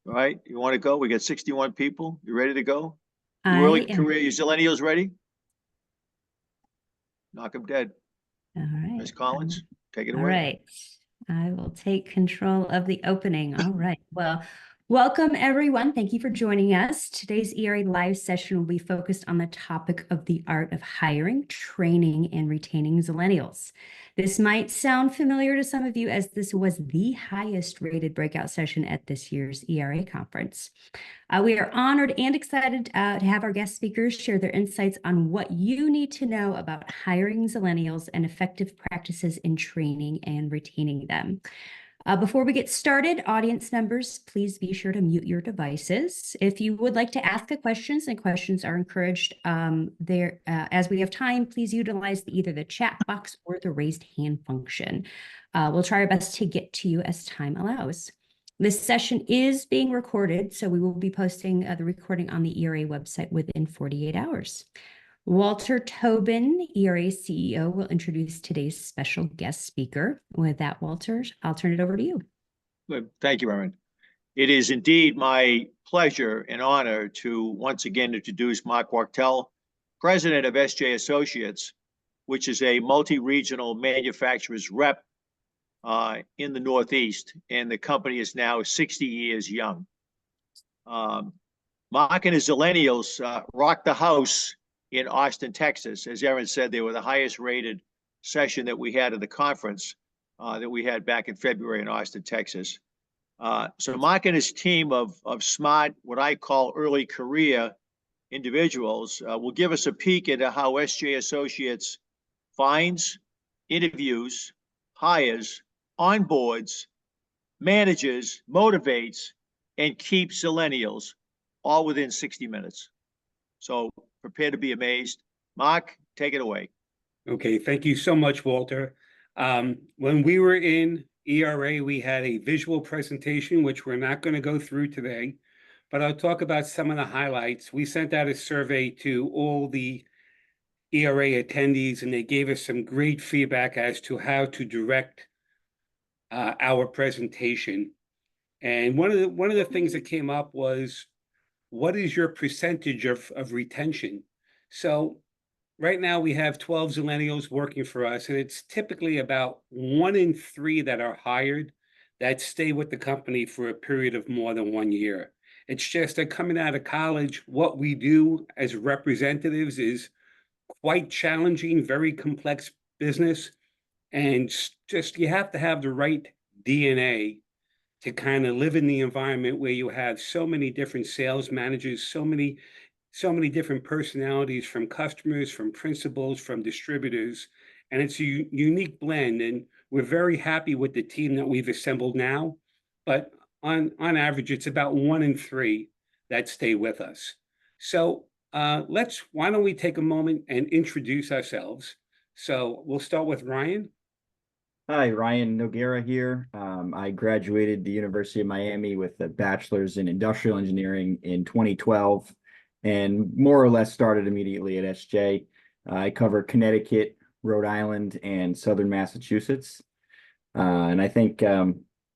All right, you want to go? We got 61 people. You ready to go? You early I am. career, you Zillenials ready? Knock 'em dead. All right. Ms. Collins, take it All away. right. I will take control of the opening. All right. Well, welcome everyone. Thank you for joining us. Today's ERA live session will be focused on the topic of the art of hiring, training, and retaining Zillenials. This might sound familiar to some of you as this was the highest rated breakout session at this year's ERA conference. We are honored and excited to have our guest speakers share their insights on what you need to know about hiring Zillenials and effective practices in training and retaining them. Before we get started, audience members, please be sure to mute your devices. If you would like to ask questions, and questions are encouraged as we have time, please utilize either the chat box or the raised hand function. We'll try our best to get to you as time allows. This session is being recorded, so we will be posting the recording on the ERA website within 48 hours. Walter Tobin, ERA CEO, will introduce today's special guest speaker. With that, Walter, I'll turn it over to you. Good. Thank you, Erin. It is indeed my pleasure and honor to once again introduce Mark Wachtel, president of SJ Associates, which is a multi-regional manufacturer's rep in the Northeast, and the company is now 60 years young. Mark and his Zillenials rocked the house in Austin, Texas. As Erin said, they were the highest rated session that we had at the conference that we had back in February in Austin, Texas. So Mark and his team of smart, what I call early career individuals, will give us a peek into how SJ Associates finds, interviews, hires, onboards, manages, motivates, and keeps Zillenials all within 60 minutes. So prepare to be amazed. Mark, take it away. Okay, thank you so much, Walter. When we were in ERA, we had a visual presentation, which we're not going to go through today, but I'll talk about some of the highlights. We sent out a survey to all the ERA attendees, and they gave us some great feedback as to how to direct our presentation. And one of the things that came up was, what is your percentage of retention? So right now we have 12 Zillenials working for us, and it's typically about 1 in 3 that are hired that stay with the company for a period of more than 1 year. It's just that coming out of college, what we do as representatives is quite challenging, very complex business. And just you have to have the right DNA to kind of live in the environment where you have so many different sales managers, so many different personalities, from customers, from principals, from distributors. And it's a unique blend. And we're very happy with the team that we've assembled now. But on average, it's about 1 in 3 that stay with us. So why don't we take a moment and introduce ourselves? So we'll start with Ryan. Hi, Ryan Noguera here. I graduated the University of Miami with a bachelor's in industrial engineering in 2012 and more or less started immediately at SJ. I cover Connecticut, Rhode Island, and Southern Massachusetts. And I think I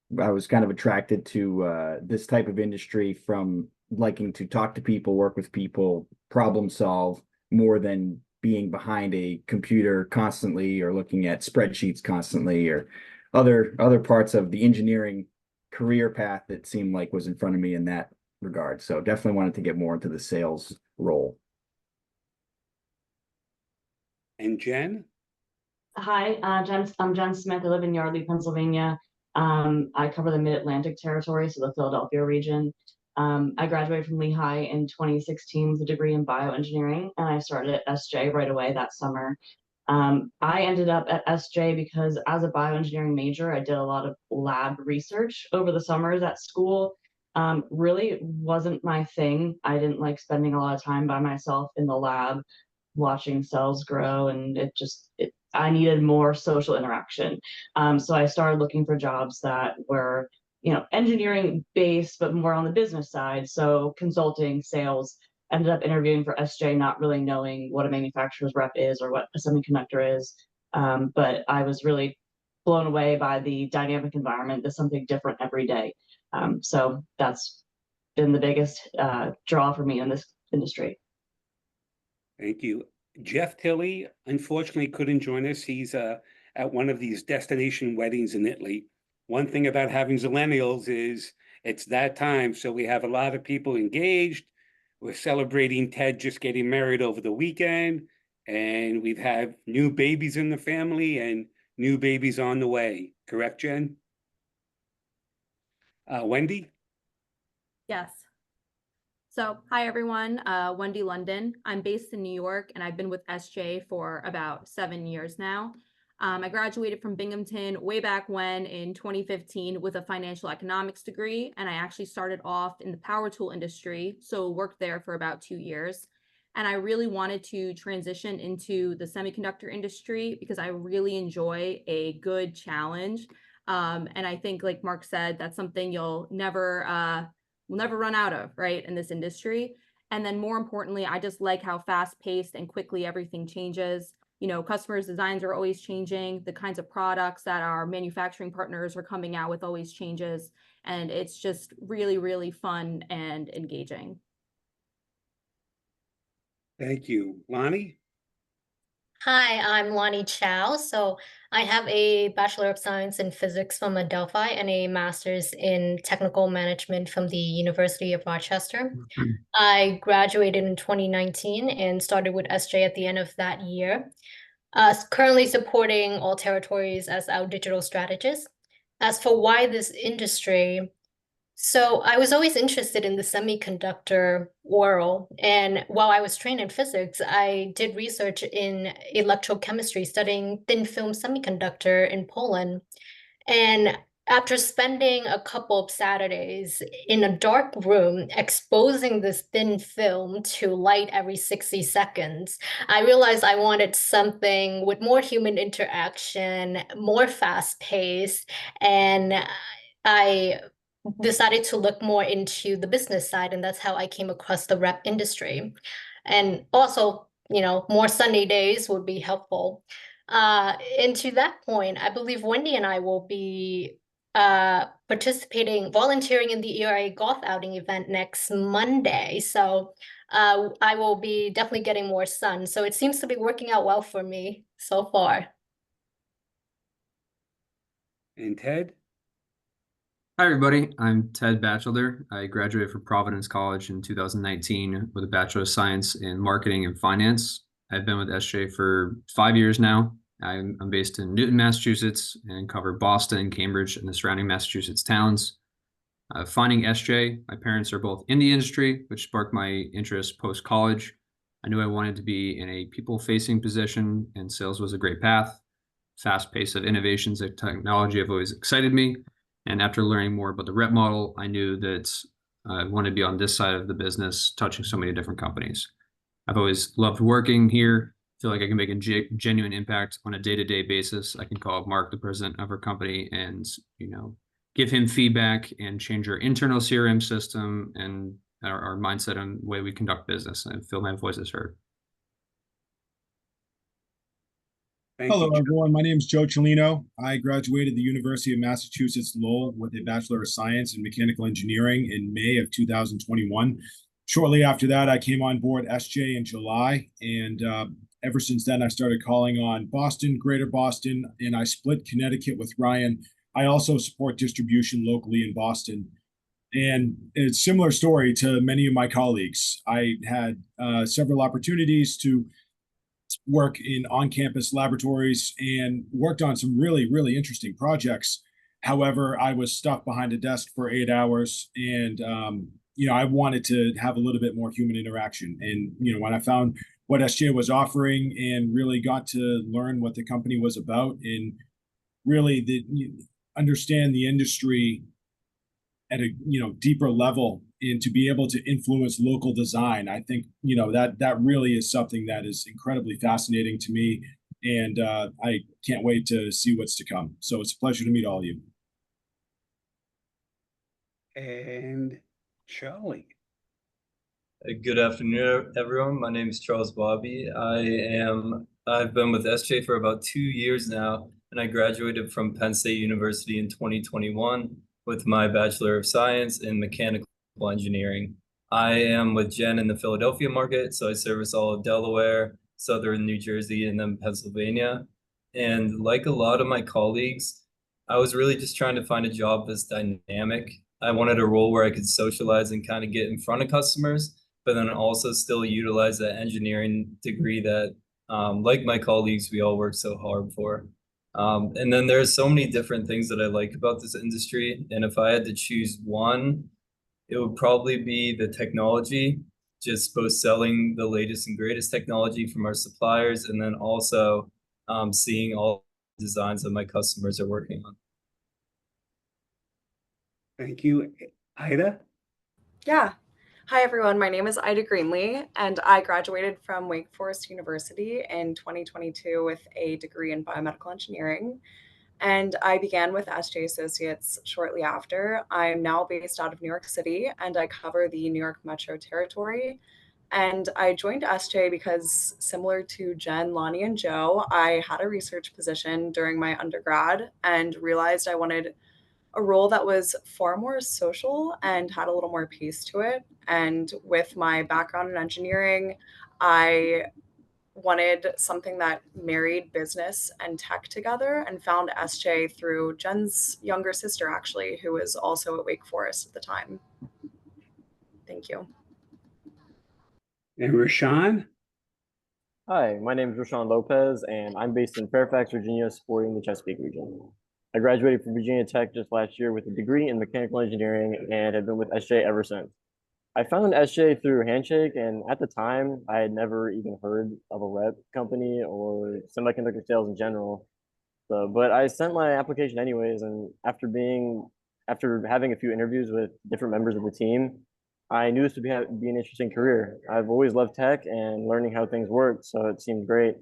was kind of attracted to this type of industry from liking to talk to people, work with people, problem solve more than being behind a computer constantly or looking at spreadsheets constantly or other parts of the engineering career path that seemed like was in front of me in that regard. So definitely wanted to get more into the sales role. And Jen? Hi, I'm Jen Smith. I live in Yardley, Pennsylvania. I cover the Mid-Atlantic territory, so the Philadelphia region. I graduated from Lehigh in 2016 with a degree in bioengineering, and I started at SJ right away that summer. I ended up at SJ because as a bioengineering major, I did a lot of lab research over the summers at school. Really wasn't my thing. I didn't like spending a lot of time by myself in the lab watching cells grow, and I needed more social interaction. So I started looking for jobs that were engineering based, but more on the business side. So consulting, sales. Ended up interviewing for SJ, not really knowing what a manufacturer's rep is or what a semiconductor is. But I was really blown away by the dynamic environment. There's something different every day. So that's been the biggest draw for me in this industry. Thank you. Jeff Tilley, unfortunately, couldn't join us. He's at one of these destination weddings in Italy. One thing about having Zillenials is it's that time, so we have a lot of people engaged. We're celebrating Ted just getting married over the weekend, and we've had new babies in the family and new babies on the way. Correct, Jen? Wendy? Yes. So, hi everyone, Wendy London. I'm based in New York and I've been with SJ for about 7 years now. I graduated from Binghamton way back when in 2015 with a financial economics degree, and I actually started off in the power tool industry, so worked there for about 2 years. And I really wanted to transition into the semiconductor industry because I really enjoy a good challenge. And I think, like Mark said, that's something you'll never run out of, right, in this industry. And then more importantly, I just like how fast-paced and quickly everything changes. You know, customers' designs are always changing. The kinds of products that our manufacturing partners are coming out with always changes. And it's just really, really fun and engaging. Thank you. Lonnie? Hi, I'm Lonnie Chow. So I have a Bachelor of Science in Physics from Adelphi and a Master's in Technical Management from the University of Rochester. I graduated in 2019 and started with SJ at the end of that year. Currently supporting all territories as our digital strategist. As for why this industry, so I was always interested in the semiconductor world. And while I was trained in physics, I did research in electrochemistry, studying thin film semiconductor in Poland. And after spending a couple of Saturdays in a dark room exposing this thin film to light every 60 seconds, I realized I wanted something with more human interaction, more fast-paced, and I decided to look more into the business side, and that's how I came across the rep industry. And also, you know, more sunny days would be helpful. And to that point, I believe Wendy and I will be volunteering in the ERA golf outing event next Monday. So I will be definitely getting more sun. So it seems to be working out well for me so far. And Ted? Hi, everybody. I'm Ted Batchelder. I graduated from Providence College in 2019 with a Bachelor of Science in Marketing and Finance. I've been with SJ for 5 years now. I'm based in Newton, Massachusetts, and cover Boston, Cambridge, and the surrounding Massachusetts towns. Finding SJ, my parents are both in the industry, which sparked my interest post-college. I knew I wanted to be in a people-facing position, and sales was a great path. Fast pace of innovations and technology have always excited me. And after learning more about the rep model, I knew that I wanted to be on this side of the business, touching so many different companies. I've always loved working here. Feel like I can make a genuine impact on a day-to-day basis. I can call up Mark, the president of our company, and give him feedback and change our internal CRM system and our mindset on the way we conduct business, and feel my voice is heard. Hello, everyone. My name is Joe Cellino. I graduated the University of Massachusetts Lowell with a Bachelor of Science in Mechanical Engineering in May of 2021. Shortly after that, I came on board SJ in July, and ever since then, I started calling on Boston, Greater Boston, and I split Connecticut with Ryan. I also support distribution locally in Boston. And it's a similar story to many of my colleagues. I had several opportunities to work in on-campus laboratories and worked on some really, really interesting projects. However, I was stuck behind a desk for 8 hours, and I wanted to have a little bit more human interaction. And when I found what SJ was offering and really got to learn what the company was about and really understand the industry at a deeper level, and to be able to influence local design, I think that really is something that is incredibly fascinating to me, and I can't wait to see what's to come. So it's a pleasure to meet all of you. And Charlie. Good afternoon, everyone. My name is Charles Bobby. I've been with SJ for about 2 years now, and I graduated from Penn State University in 2021 with my Bachelor of Science in Mechanical engineering. I am with Jen in the Philadelphia market, so I service all of Delaware, southern New Jersey, and then Pennsylvania. And like a lot of my colleagues, I was really just trying to find a job that's dynamic. I wanted a role where I could socialize and kind of get in front of customers, but then also still utilize that engineering degree that, like my colleagues, we all work so hard for. And then there's so many different things that I like about this industry. And if I had to choose one, it would probably be the technology, just both selling the latest and greatest technology from our suppliers, and then also seeing all the designs that my customers are working on. Thank you. Ida? Yeah. Hi, everyone. My name is Ida Greenlee, and I graduated from Wake Forest University in 2022 with a degree in biomedical engineering. And I began with SJ Associates shortly after. I'm now based out of New York City, and I cover the New York Metro territory. And I joined SJ because, similar to Jen, Lonnie, and Joe, I had a research position during my undergrad and realized I wanted a role that was far more social and had a little more pace to it. And with my background in engineering, I wanted something that married business and tech together, and found SJ through Jen's younger sister, actually, who was also at Wake Forest at the time. Thank you. And Rashawn? Hi, my name is Rashawn Lopez, and I'm based in Fairfax, Virginia, supporting the Chesapeake region. I graduated from Virginia Tech just last year with a degree in mechanical engineering and have been with SJ ever since. I found SJ through Handshake, and at the time, I had never even heard of a rep company or semiconductor sales in general. So, but I sent my application anyways, and after having a few interviews with different members of the team, I knew this would be an interesting career. I've always loved tech and learning how things work, so it seemed great.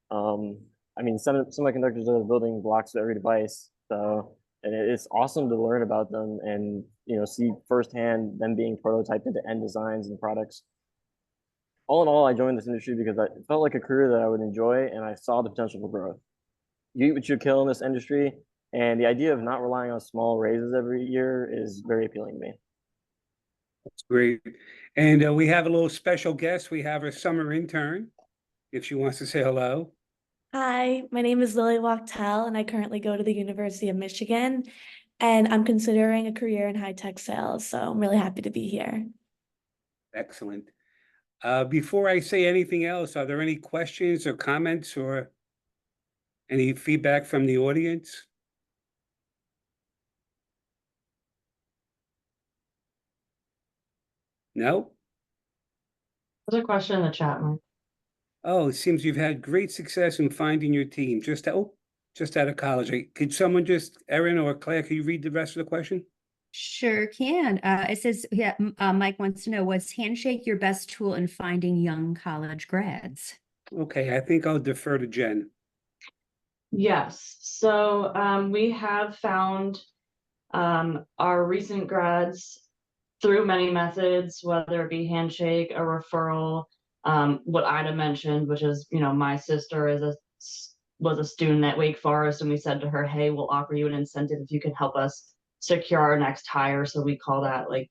I mean, semiconductors are the building blocks of every device, so and it's awesome to learn about them and see firsthand them being prototyped into end designs and products. All in all, I joined this industry because it felt like a career that I would enjoy, and I saw the potential for growth. You eat what you kill in this industry, and the idea of not relying on small raises every year is very appealing to me. That's great. And we have a little special guest. We have our summer intern, if she wants to say hello. Hi, my name is Lily Wachtel, and I currently go to the University of Michigan, and I'm considering a career in high-tech sales, so I'm really happy to be here. Excellent. Before I say anything else, are there any questions or comments or any feedback from the audience? No? There's a question in the chat, Mark. Oh, it seems you've had great success in finding your team just out of college. Could someone Erin or Claire, can you read the rest of the question? Sure can. It says, yeah, Mike wants to know, was Handshake your best tool in finding young college grads? Okay, I think I'll defer to Jen. Yes, so we have found our recent grads through many methods, whether it be Handshake, a referral, what Ida mentioned, which is, my sister was a student at Wake Forest, and we said to her, hey, we'll offer you an incentive if you can help us secure our next hire. So we call that, like,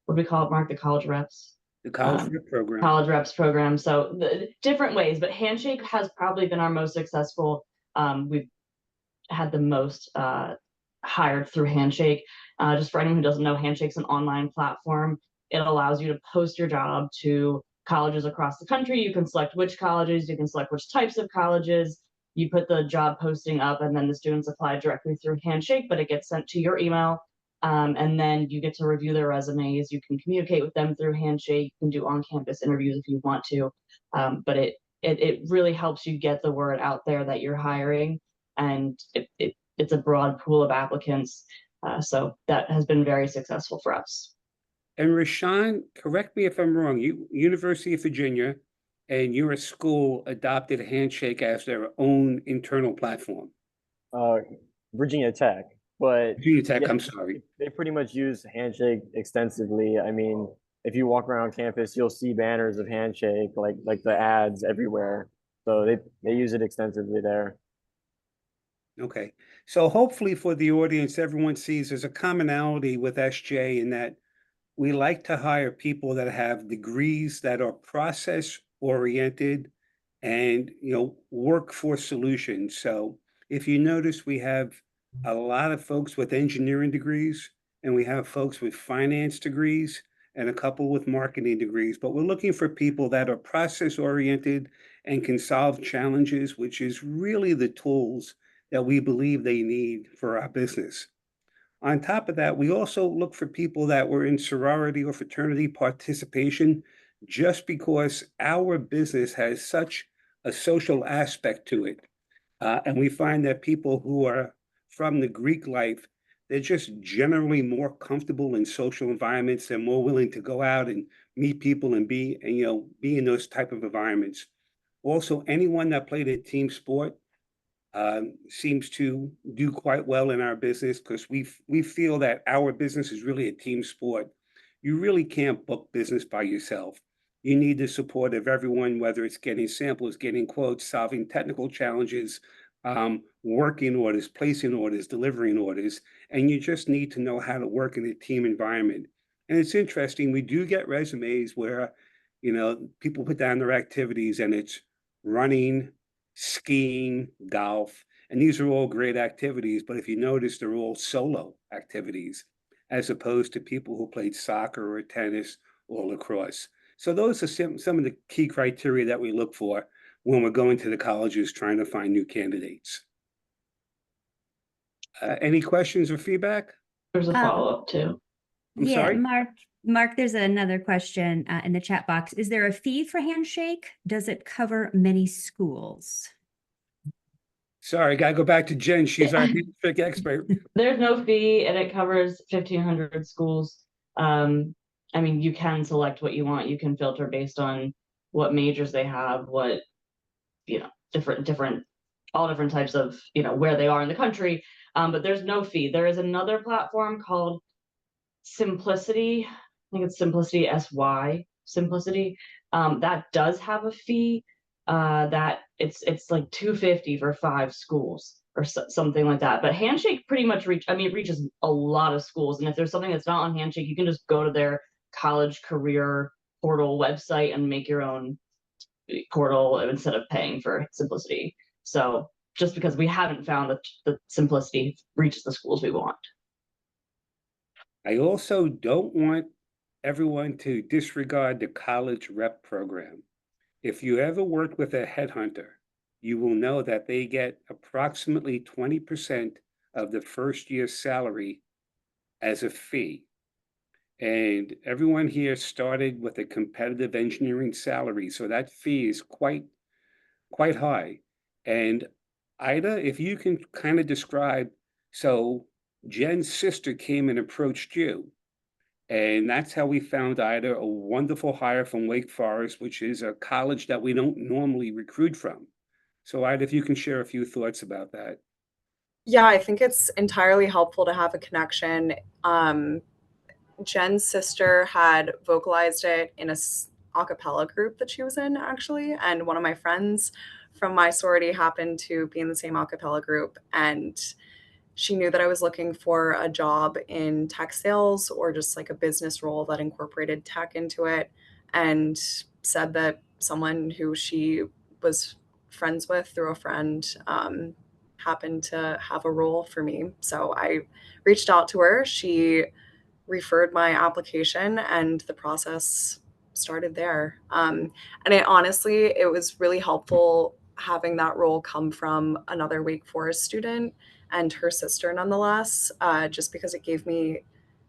what do we call it, Mark? The college reps? The college rep program. College reps program. So different ways, but Handshake has probably been our most successful. We've had the most hired through Handshake. Just for anyone who doesn't know, Handshake's an online platform. It allows you to post your job to colleges across the country. You can select which colleges, you can select which types of colleges. You put the job posting up, and then the students apply directly through Handshake, but it gets sent to your email. And then you get to review their resumes. You can communicate with them through Handshake. You can do on-campus interviews if you want to. But it really helps you get the word out there that you're hiring, and it's a broad pool of applicants. So that has been very successful for us. And Rashawn, correct me if I'm wrong, University of Virginia and your school adopted Handshake as their own internal platform. Virginia Tech, but Virginia Tech, yeah, I'm sorry. They pretty much use Handshake extensively. I mean, if you walk around campus, you'll see banners of Handshake, like the ads everywhere. So they use it extensively there. Okay, so hopefully for the audience, everyone sees there's a commonality with SJ in that we like to hire people that have degrees that are process oriented and, work for solutions. So if you notice, we have a lot of folks with engineering degrees, and we have folks with finance degrees and a couple with marketing degrees, but we're looking for people that are process oriented and can solve challenges, which is really the tools that we believe they need for our business. On top of that, we also look for people that were in sorority or fraternity participation, just because our business has such a social aspect to it. And we find that people who are from the Greek life, they're just generally more comfortable in social environments. They're more willing to go out and meet people and be in those type of environments. Also, anyone that played a team sport seems to do quite well in our business, because we feel that our business is really a team sport. You really can't book business by yourself. You need the support of everyone, whether it's getting samples, getting quotes, solving technical challenges, working orders, placing orders, delivering orders, and you just need to know how to work in a team environment. And it's interesting, we do get resumes where, people put down their activities and it's running, skiing, golf, and these are all great activities, but if you notice, they're all solo activities, as opposed to people who played soccer or tennis or lacrosse. So those are some of the key criteria that we look for when we're going to the colleges trying to find new candidates. Any questions or feedback? There's a follow-up too. I'm sorry? Mark, there's another question in the chat box. Is there a fee for Handshake? Does it cover many schools? Sorry, gotta go back to Jen. She's our Handshake expert. There's no fee, and it covers 1,500 schools. I mean, you can select what you want. You can filter based on what majors they have, what, all different types of, where they are in the country. But there's no fee. There is another platform called Simplicity. I think it's Simplicity SY, Simplicity. That does have a fee. That it's like $250 for 5 schools or something like that. But Handshake pretty much reaches a lot of schools. And if there's something that's not on Handshake, you can just go to their college career portal website and make your own portal instead of paying for Simplicity. So just because we haven't found that the Simplicity reaches the schools we want. I also don't want everyone to disregard the college rep program. If you ever work with a headhunter, you will know that they get approximately 20% of the first year's salary as a fee. And everyone here started with a competitive engineering salary, so that fee is quite high. And Ida, if you can kind of describe, so Jen's sister came and approached you, and that's how we found Ida, a wonderful hire from Wake Forest, which is a college that we don't normally recruit from. So Ida, if you can share a few thoughts about that. Yeah, I think it's entirely helpful to have a connection. Jen's sister had vocalized it in a cappella group that she was in, actually. And one of my friends from my sorority happened to be in the same a cappella group. And she knew that I was looking for a job in tech sales or just like a business role that incorporated tech into it, and said that someone who she was friends with through a friend happened to have a role for me. So I reached out to her. She referred my application and the process started there. And it was really helpful having that role come from another Wake Forest student and her sister nonetheless, just because it gave me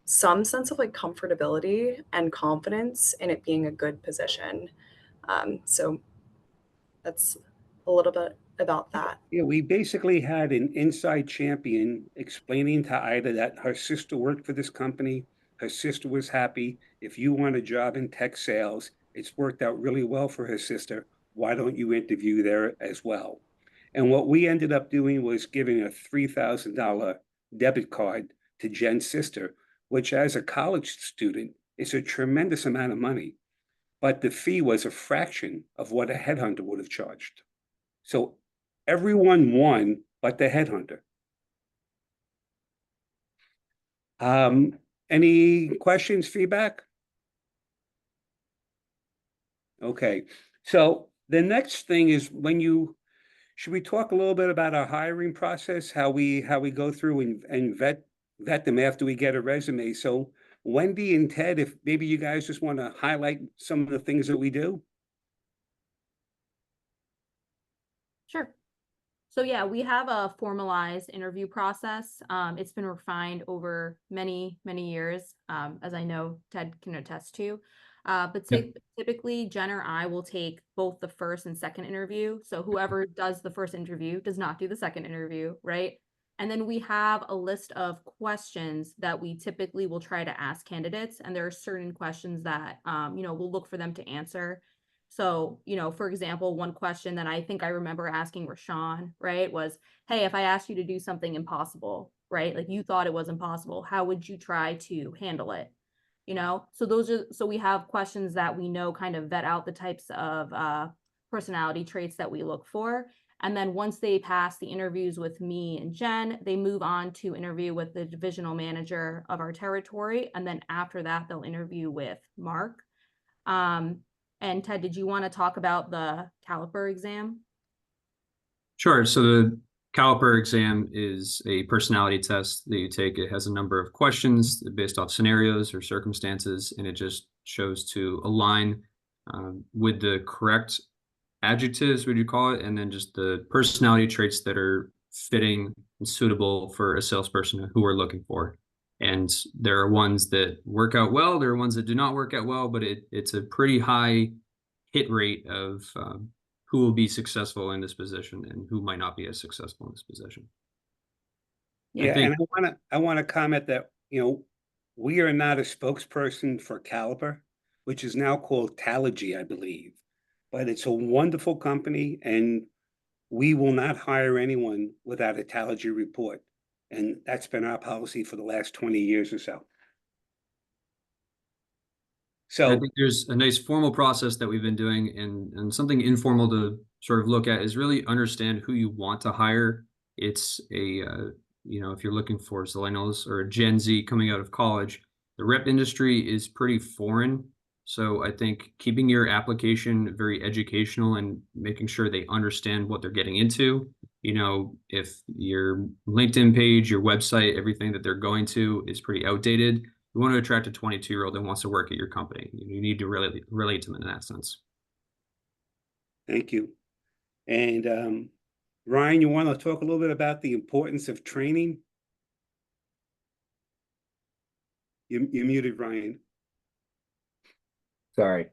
some sense of like comfortability and confidence in it being a good position. So that's a little bit about that. Yeah, we basically had an inside champion explaining to Ida that her sister worked for this company. Her sister was happy. If you want a job in tech sales, it's worked out really well for her sister. Why don't you interview there as well? And what we ended up doing was giving a $3,000 debit card to Jen's sister, which as a college student is a tremendous amount of money. But the fee was a fraction of what a headhunter would have charged. So everyone won but the headhunter. Any questions, feedback? Okay, so the next thing is should we talk a little bit about our hiring process, how we go through and vet them after we get a resume? So Wendy and Ted, if maybe you guys just want to highlight some of the things that we do. Sure. So yeah, we have a formalized interview process. It's been refined over many, many years, as I know Ted can attest to. But typically, Jen or I will take both the first and second interview. So whoever does the first interview does not do the second interview, right? And then we have a list of questions that we typically will try to ask candidates. And there are certain questions that, we'll look for them to answer. So, for example, one question that I think I remember asking Rashawn, right, was, hey, if I asked you to do something impossible, right, like you thought it was impossible, how would you try to handle it? So we have questions that we know kind of vet out the types of personality traits that we look for. And then once they pass the interviews with me and Jen, they move on to interview with the divisional manager of our territory. And then after that, they'll interview with Mark. And Ted, did you want to talk about the caliper exam? Sure. So the caliper exam is a personality test that you take. It has a number of questions based off scenarios or circumstances, and it just shows to align with the correct adjectives, would you call it, and then just the personality traits that are fitting and suitable for a salesperson who we're looking for. And there are ones that work out well, there are ones that do not work out well, but it's a pretty high hit rate of who will be successful in this position and who might not be as successful in this position. Yeah, and I want to comment that, we are not a spokesperson for Caliper, which is now called Talogy, I believe. But it's a wonderful company, and we will not hire anyone without a Talogy report. And that's been our policy for the last 20 years or so. I think there's a nice formal process that we've been doing, and something informal to sort of look at is really understand who you want to hire. It's if you're looking for Zillenials or a Gen Z coming out of college, the rep industry is pretty foreign. So I think keeping your application very educational and making sure they understand what they're getting into. If your LinkedIn page, your website, everything that they're going to is pretty outdated, you want to attract a 22-year-old that wants to work at your company. You need to really relate to them in that sense. Thank you. And Ryan, you want to talk a little bit about the importance of training? You're muted, Ryan. Sorry.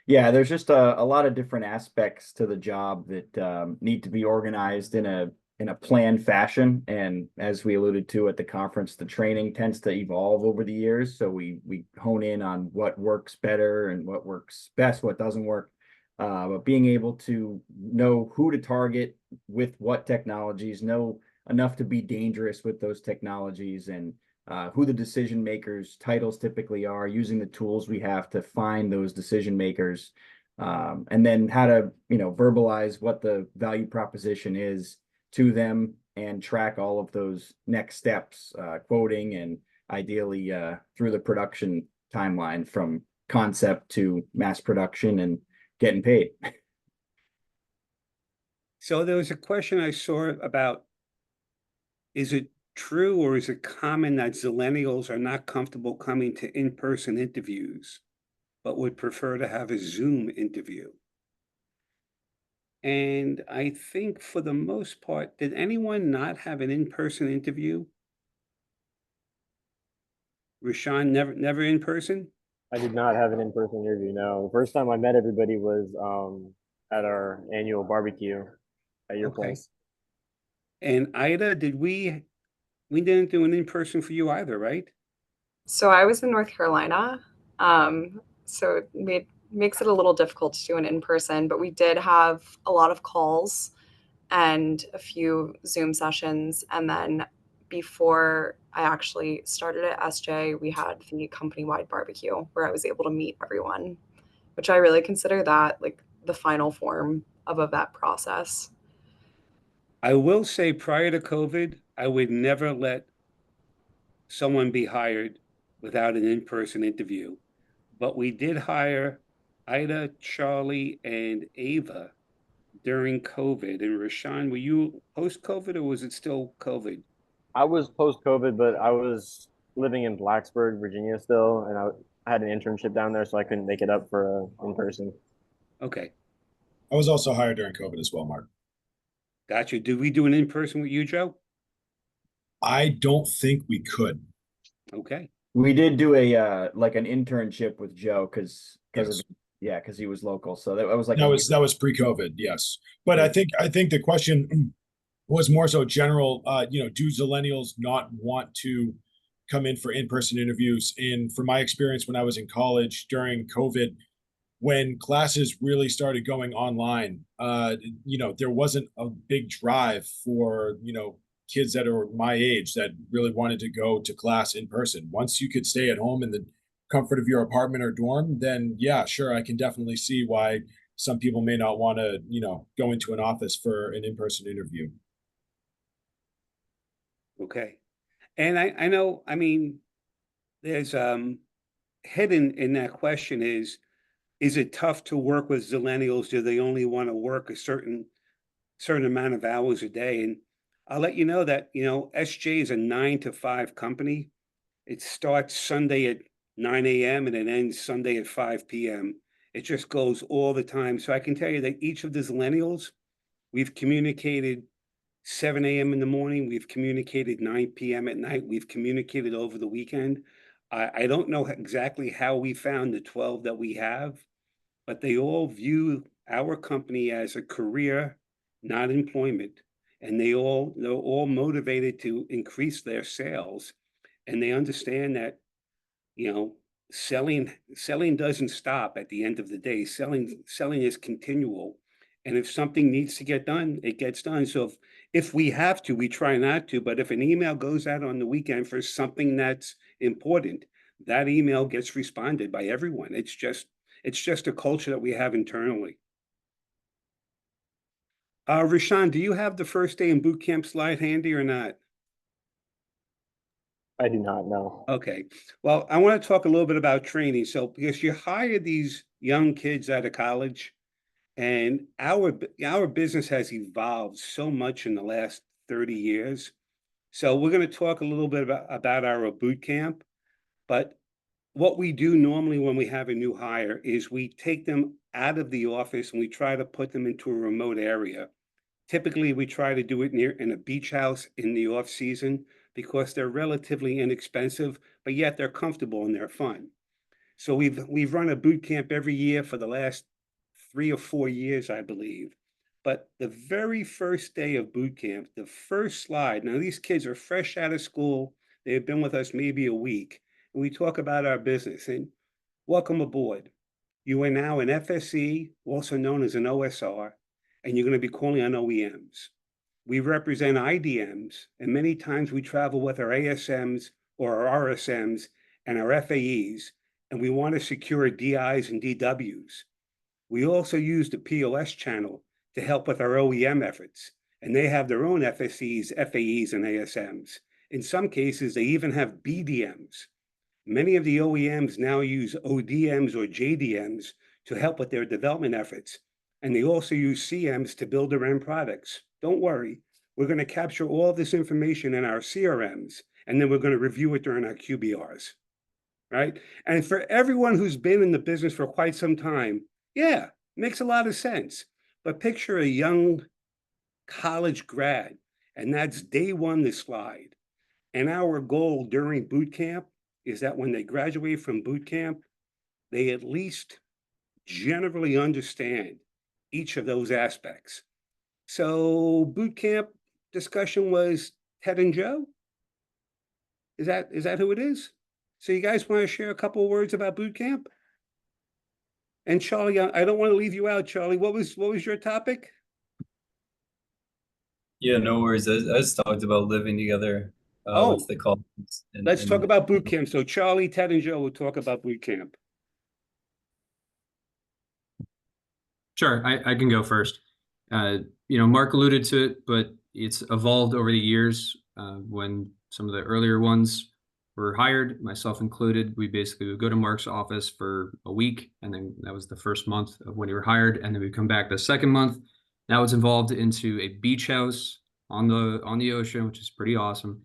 Yeah, there's just a lot of different aspects to the job that need to be organized in a planned fashion. And as we alluded to at the conference, the training tends to evolve over the years. So we hone in on what works better and what works best, what doesn't work. But being able to know who to target with what technologies, know enough to be dangerous with those technologies, and who the decision makers titles typically are, using the tools we have to find those decision makers, and then how to verbalize what the value proposition is to them and track all of those next steps, quoting, and ideally through the production timeline from concept to mass production and getting paid. So there was a question I saw about, is it true or is it common that Zillenials are not comfortable coming to in-person interviews, but would prefer to have a Zoom interview? And I think for the most part, did anyone not have an in-person interview? Rashawn, never in person? I did not have an in-person interview. No, the first time I met everybody was at our annual barbecue at your place. And Ida, we didn't do an in-person for you either, right? So I was in North Carolina, so it makes it a little difficult to do an in-person, but we did have a lot of calls and a few Zoom sessions. And then before I actually started at SJ, we had the company-wide barbecue where I was able to meet everyone, which I really consider that like the final form of a vet process. I will say prior to COVID, I would never let someone be hired without an in-person interview. But we did hire Ida, Charlie, and Ava during COVID. And Rashawn, were you post-COVID or was it still COVID? I was post-COVID, but I was living in Blacksburg, Virginia still, and I had an internship down there, so I couldn't make it up for in person. Okay, I was also hired during COVID as well, Mark. gotcha. Did we do an in-person with you, Joe? I don't think we could. Okay. We did do a like an internship with Joe because Yes. because he was local. So that was like that was pre-COVID, yes. But I think the question was more so general. Do Zillenials not want to come in for in-person interviews? And from my experience when I was in college during COVID, when classes really started going online, there wasn't a big drive for kids that are my age that really wanted to go to class in person. Once you could stay at home in the comfort of your apartment or dorm, then yeah, sure, I can definitely see why some people may not want to, go into an office for an in-person interview. Okay. And I know, I mean, there's hidden in that question is it tough to work with Zillenials? Do they only want to work a certain amount of hours a day? And I'll let you know that, SJ is a 9 to 5 company. It starts Sunday at 9 a.m. and it ends Sunday at 5 p.m. It just goes all the time. So I can tell you that each of the Zillenials, we've communicated 7 a.m. in the morning. We've communicated 9 p.m. at night. We've communicated over the weekend. I don't know exactly how we found the 12 that we have, but they all view our company as a career, not employment. And they're all motivated to increase their sales. And they understand that, selling doesn't stop at the end of the day. Selling is continual. And if something needs to get done, it gets done. So if we have to, we try not to. But if an email goes out on the weekend for something that's important, that email gets responded by everyone. It's just a culture that we have internally. Rashawn, do you have the first day in boot camp slide handy or not? I do not know. Okay. Well, I want to talk a little bit about training. So because you hire these young kids out of college, and our business has evolved so much in the last 30 years. So we're going to talk a little bit about our boot camp. But what we do normally when we have a new hire is we take them out of the office and we try to put them into a remote area. Typically, we try to do it in a beach house in the off season because they're relatively inexpensive, but yet they're comfortable and they're fun. So we've run a boot camp every year for the last 3 or 4 years, I believe. But the very first day of boot camp, the first slide, now these kids are fresh out of school. They've been with us maybe a week. And we talk about our business and welcome aboard. You are now an FSE, also known as an OSR, and you're going to be calling on OEMs. We represent IDMs, and many times we travel with our ASMs or our RSMs and our FAEs, and we want to secure DIs and DWs. We also use the POS channel to help with our OEM efforts, and they have their own FSEs, FAEs, and ASMs. In some cases, they even have BDMs. Many of the OEMs now use ODMs or JDMs to help with their development efforts, and they also use CMs to build their end products. Don't worry, we're going to capture all this information in our CRMs, and then we're going to review it during our QBRs, right? And for everyone who's been in the business for quite some time, yeah, makes a lot of sense. But picture a young college grad, and that's day one, the slide. And our goal during boot camp is that when they graduate from boot camp, they at least generally understand each of those aspects. So boot camp discussion was Ted and Joe. Is that who it is? So you guys want to share a couple of words about boot camp? And Charlie, I don't want to leave you out, Charlie. What was your topic? Yeah, no worries. I just talked about living together with the colleagues. Let's talk about boot camp. So Charlie, Ted, and Joe will talk about boot camp. Sure, I can go first. Mark alluded to it, but it's evolved over the years. When some of the earlier ones were hired, myself included, we basically would go to Mark's office for a week, and then that was the first month of when you were hired, and then we come back the second month. Now it's involved into a beach house on the ocean, which is pretty awesome.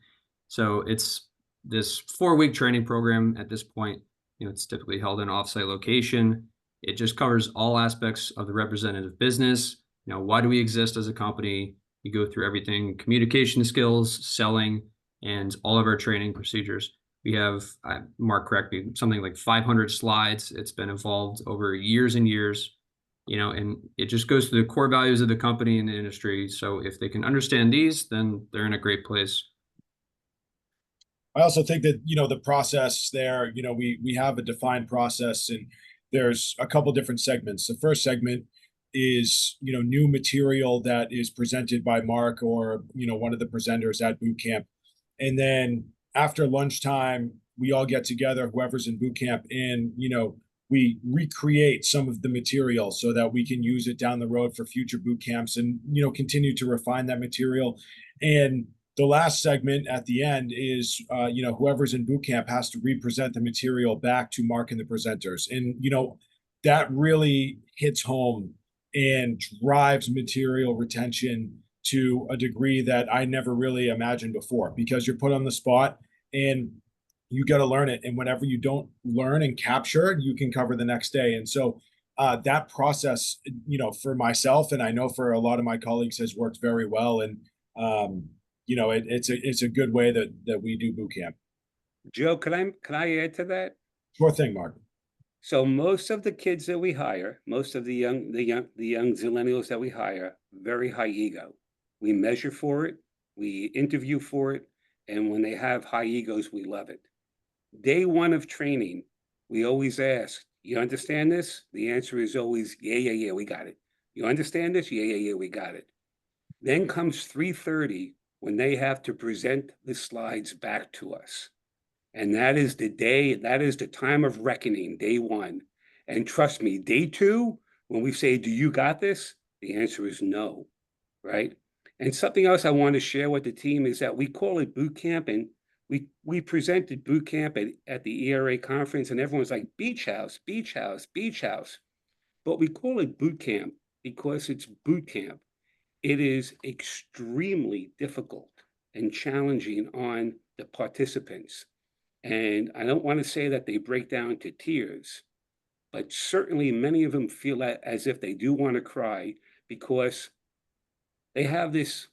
So it's this 4-week training program at this point. You know, it's typically held in an offsite location. It just covers all aspects of the representative business. You know, why do we exist as a company? You go through everything, communication skills, selling, and all of our training procedures. We have, Mark, correct me, something like 500 slides. It's been evolved over years and years, you know, and it just goes to the core values of the company and the industry. So if they can understand these, then they're in a great place. I also think that, you know, the process there, you know, we have a defined process, and there's a couple different segments. The first segment is, you know, new material that is presented by Mark or, you know, one of the presenters at boot camp. And then after lunchtime, we all get together, whoever's in boot camp, and, you know, we recreate some of the material so that we can use it down the road for future boot camps and, you know, continue to refine that material. And the last segment at the end is, you know, whoever's in boot camp has to represent the material back to Mark and the presenters. And, you know, that really hits home and drives material retention to a degree that I never really imagined before, because you're put on the spot and you got to learn it. And whatever you don't learn and capture, you can cover the next day. And so that process, you know, for myself, and I know for a lot of my colleagues, has worked very well. And, you know, it's a good way that we do boot camp. Joe, can I add to that? Sure thing, Mark. So most of the kids that we hire, most of the young Zillenials that we hire, very high ego. We measure for it, we interview for it, and when they have high egos, we love it. Day one of training, we always ask, you understand this? The answer is always, yeah, we got it. You understand this? Yeah, we got it. Then comes 3:30 when they have to present the slides back to us. And that is the day, that is the time of reckoning, day one. And trust me, day two, when we say, do you got this? The answer is no, right? And something else I want to share with the team is that we call it boot camp, and we presented boot camp at the ERA conference, and everyone's like, beach house, beach house, beach house. But we call it boot camp because it's boot camp. It is extremely difficult and challenging on the participants. And I don't want to say that they break down to tears, but certainly many of them feel as if they do want to cry, because they have this,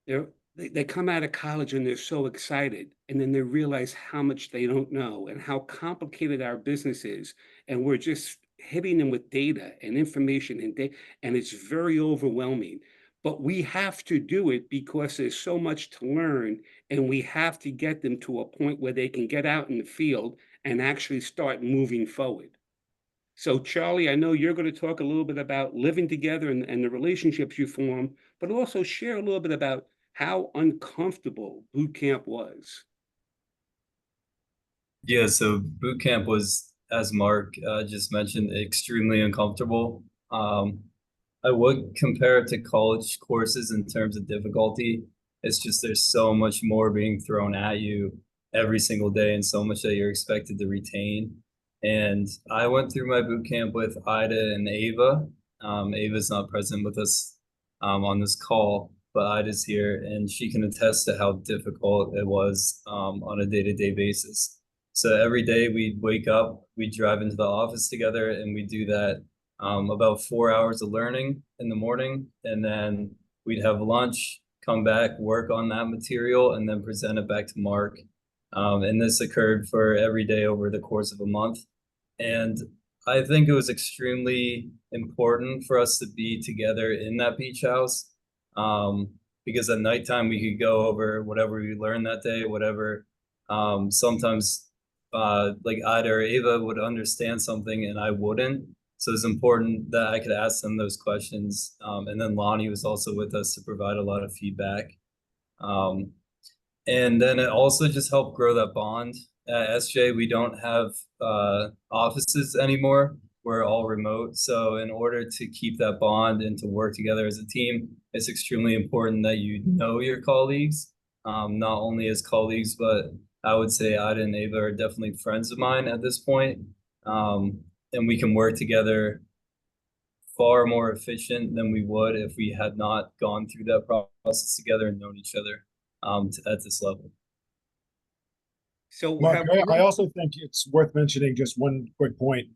they come out of college and they're so excited, and then they realize how much they don't know and how complicated our business is. And we're just hitting them with data and information, and it's very overwhelming. But we have to do it because there's so much to learn, and we have to get them to a point where they can get out in the field and actually start moving forward. So Charlie, I know you're going to talk a little bit about living together and the relationships you form, but also share a little bit about how uncomfortable boot camp was. Yeah, so boot camp was, as Mark just mentioned, extremely uncomfortable. I would compare it to college courses in terms of difficulty. It's just there's so much more being thrown at you every single day, and so much that you're expected to retain. And I went through my boot camp with Ida and Ava. Ava's not present with us on this call, but Ida's here, and she can attest to how difficult it was on a day-to-day basis. So every day we'd wake up, we'd drive into the office together, and we'd do that. About 4 hours of learning in the morning, and then we'd have lunch, come back, work on that material, and then present it back to Mark. And this occurred for every day over the course of a month. And I think it was extremely important for us to be together in that beach house, because at nighttime we could go over whatever we learned that day, whatever. Sometimes like Ida or Ava would understand something and I wouldn't. So it's important that I could ask them those questions. And then Lonnie was also with us to provide a lot of feedback. And then it also just helped grow that bond. At SJ, we don't have offices anymore. We're all remote. So in order to keep that bond and to work together as a team, it's extremely important that you know your colleagues, not only as colleagues, but I would say Ida and Ava are definitely friends of mine at this point. And we can work together far more efficient than we would if we had not gone through that process together and known each other at this level. So Mark, I also think it's worth mentioning just one quick point.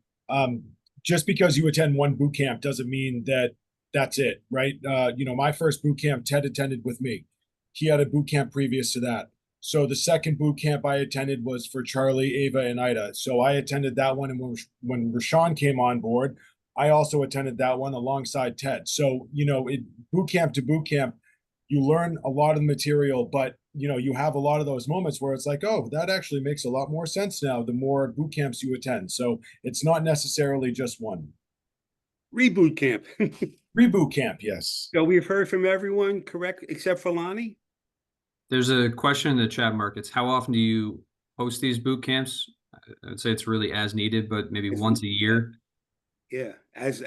Just because you attend one boot camp doesn't mean that that's it, right? My first boot camp, Ted attended with me. He had a boot camp previous to that. So the second boot camp I attended was for Charlie, Ava, and Ida. So I attended that one, and when Rashawn came on board, I also attended that one alongside Ted. So boot camp to boot camp, you learn a lot of the material, but you have a lot of those moments where it's like, oh, that actually makes a lot more sense now the more boot camps you attend. So it's not necessarily just one. Reboot camp. Reboot camp, yes. So we've heard from everyone, correct, except for Lonnie? There's a question in the chat, Mark. It's how often do you host these boot camps? I would say it's really as needed, but maybe once a year. Yeah, as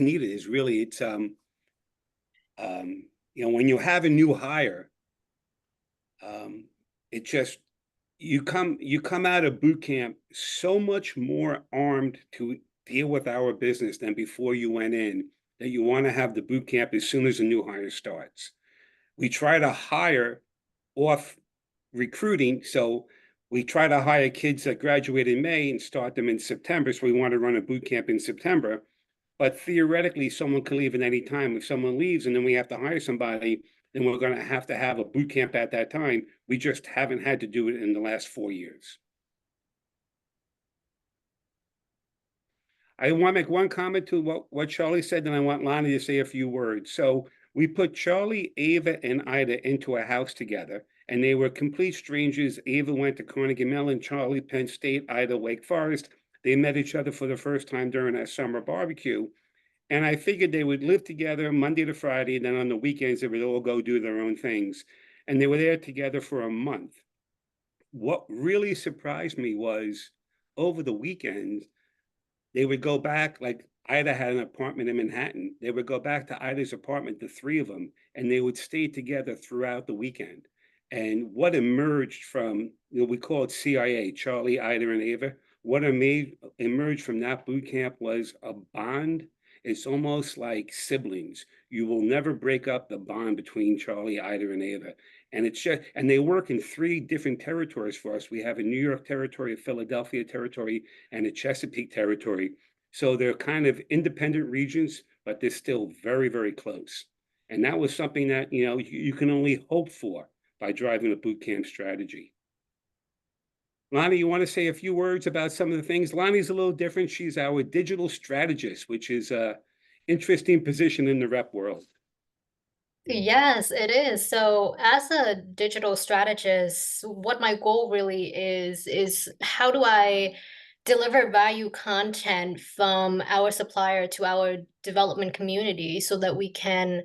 needed is really, it's when you have a new hire, it just you come out of boot camp so much more armed to deal with our business than before you went in, that you want to have the boot camp as soon as a new hire starts. We try to hire off recruiting, so we try to hire kids that graduate in May and start them in September. So we want to run a boot camp in September. But theoretically, someone can leave at any time. If someone leaves and then we have to hire somebody, then we're going to have a boot camp at that time. We just haven't had to do it in the last 4 years. I want to make one comment to what Charlie said, and I want Lonnie to say a few words. So we put Charlie, Ava, and Ida into a house together, and they were complete strangers. Ava went to Carnegie Mellon, Charlie, Penn State, Ida, Wake Forest. They met each other for the first time during a summer barbecue. And I figured they would live together Monday to Friday, and then on the weekends, they would all go do their own things. And they were there together for a month. What really surprised me was over the weekend, they would go back, like Ida had an apartment in Manhattan. They would go back to Ida's apartment, the three of them, and they would stay together throughout the weekend. And what emerged from, we call it CIA, Charlie, Ida, and Ava. What emerged from that boot camp was a bond. It's almost like siblings. You will never break up the bond between Charlie, Ida, and Ava. And and they work in 3 different territories for us. We have a New York territory, a Philadelphia territory, and a Chesapeake territory. So they're kind of independent regions, but they're still very, very close. And that was something that, you can only hope for by driving a boot camp strategy. Lonnie, you want to say a few words about some of the things? Lonnie's a little different. She's our digital strategist, which is an interesting position in the rep world. Yes, it is. So as a digital strategist, what my goal really is how do I deliver value content from our supplier to our development community so that we can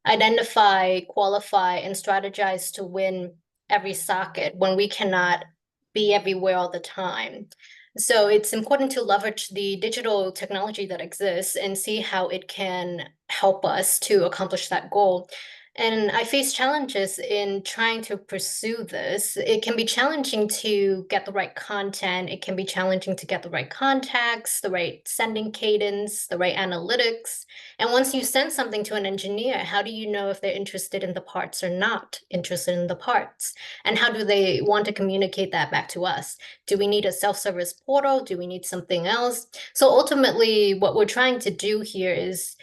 identify, qualify, and strategize to win every socket when we cannot be everywhere all the time. So it's important to leverage the digital technology that exists and see how it can help us to accomplish that goal. And I face challenges in trying to pursue this. It can be challenging to get the right content. It can be challenging to get the right contacts, the right sending cadence, the right analytics. And once you send something to an engineer, how do you know if they're interested in the parts or not interested in the parts? And how do they want to communicate that back to us? Do we need a self-service portal? Do we need something else? So ultimately, what we're trying to do here is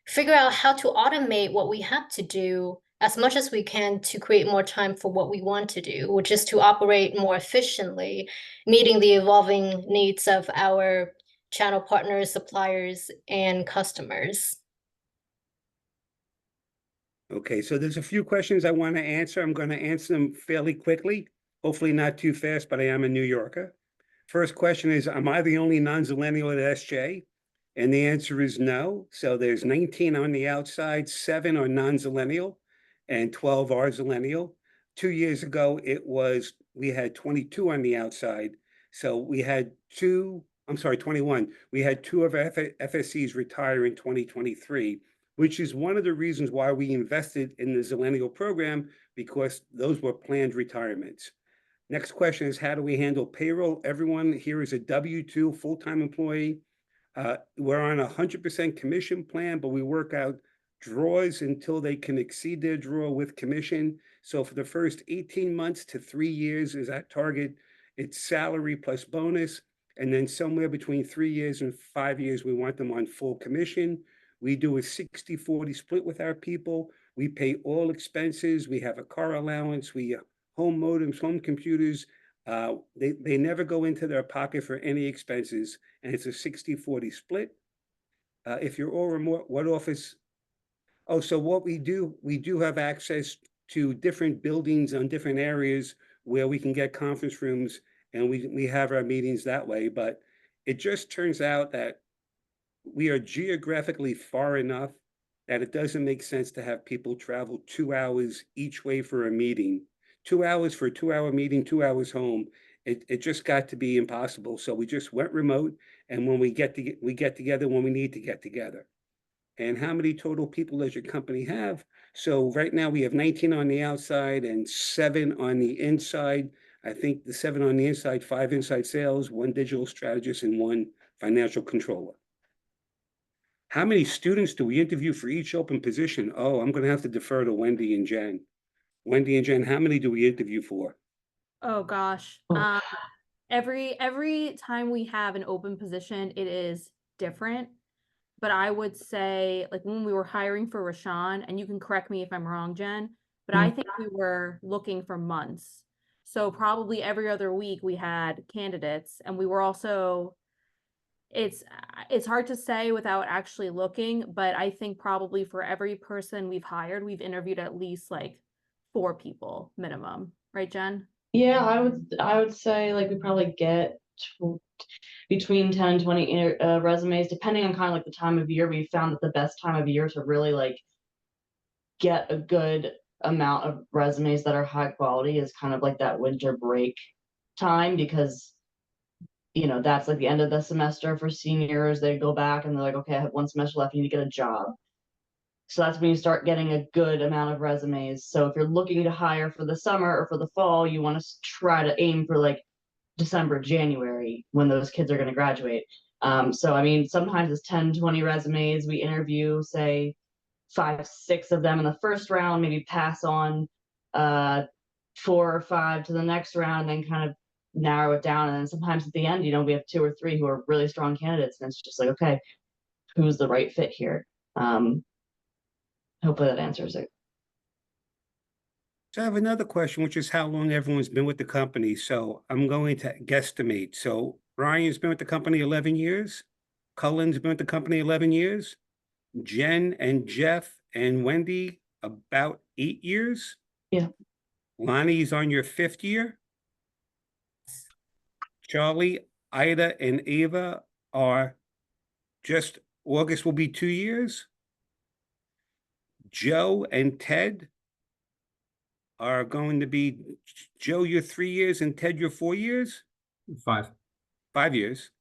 figure out how to automate what we have to do as much as we can to create more time for what we want to do, which is to operate more efficiently, meeting the evolving needs of our channel partners, suppliers, and customers. Okay, so there's a few questions I want to answer. I'm going to answer them fairly quickly, hopefully not too fast, but I am a New Yorker. First question is, am I the only non-Zillenial at SJ? And the answer is no. So there's 19 on the outside, 7 are non-Zillenial, and 12 are Zillenial. 2 years ago, we had 22 on the outside. So we had 21. We had 2 of our FSCs retire in 2023, which is one of the reasons why we invested in the Zillenial program, because those were planned retirements. Next question is, how do we handle payroll? Everyone here is a W-2 full-time employee. We're on 100% commission plan, but we work out draws until they can exceed their draw with commission. So for the first 18 months to 3 years is that target. It's salary plus bonus. And then somewhere between 3 years and 5 years, we want them on full commission. We do a 60-40 split with our people. We pay all expenses. We have a car allowance. We home modems, home computers. They never go into their pocket for any expenses, and it's a 60-40 split. If you're all remote, what office? Oh, so what we do have access to different buildings on different areas where we can get conference rooms, and we have our meetings that way. But it just turns out that we are geographically far enough that it doesn't make sense to have people travel 2 hours each way for a meeting. 2 hours for a 2-hour meeting, 2 hours home. It just got to be impossible. So we just went remote, and when we get together when we need to get together. And how many total people does your company have? So right now we have 19 on the outside and 7 on the inside. I think the 7 on the inside, 5 inside sales, 1 digital strategist, and 1 financial controller. How many students do we interview for each open position? Oh, I'm going to have to defer to Wendy and Jen. Wendy and Jen, how many do we interview for? Oh gosh. Every time we have an open position, it is different. But I would say, like, when we were hiring for Rashawn, and you can correct me if I'm wrong, Jen, but I think we were looking for months. So probably every other week we had candidates, and we were also, it's hard to say without actually looking, but I think probably for every person we've hired, we've interviewed at least like 4 people minimum, right, Jen? Yeah, I would say like we probably get between 10 and 20 resumes, depending on kind of like the time of year. We found that the best time of year to really like get a good amount of resumes that are high quality is kind of like that winter break time, because that's like the end of the semester for seniors. They go back and they're like, okay, I have 1 semester left, you need to get a job. So that's when you start getting a good amount of resumes. So if you're looking to hire for the summer or for the fall, you want to try to aim for like December, January, when those kids are going to graduate. So I mean, sometimes it's 10, 20 resumes. We interview, say, 5, 6 of them in the first round, maybe pass on 4 or 5 to the next round, and then kind of narrow it down. And then sometimes at the end, we have 2 or 3 who are really strong candidates, and it's just like, okay, who's the right fit here? Hopefully that answers it. So I have another question, which is how long everyone's been with the company. So I'm going to guesstimate. So Ryan's been with the company 11 years. Cullen's been with the company 11 years. Jen and Jeff and Wendy, about 8 years. Yeah. Lonnie's on your 5th year. Charlie, Ida, and Ava are just August will be 2 years. Joe and Ted are going to be, Joe, you're 3 years, and Ted, you're 4 years? 5. 5 years.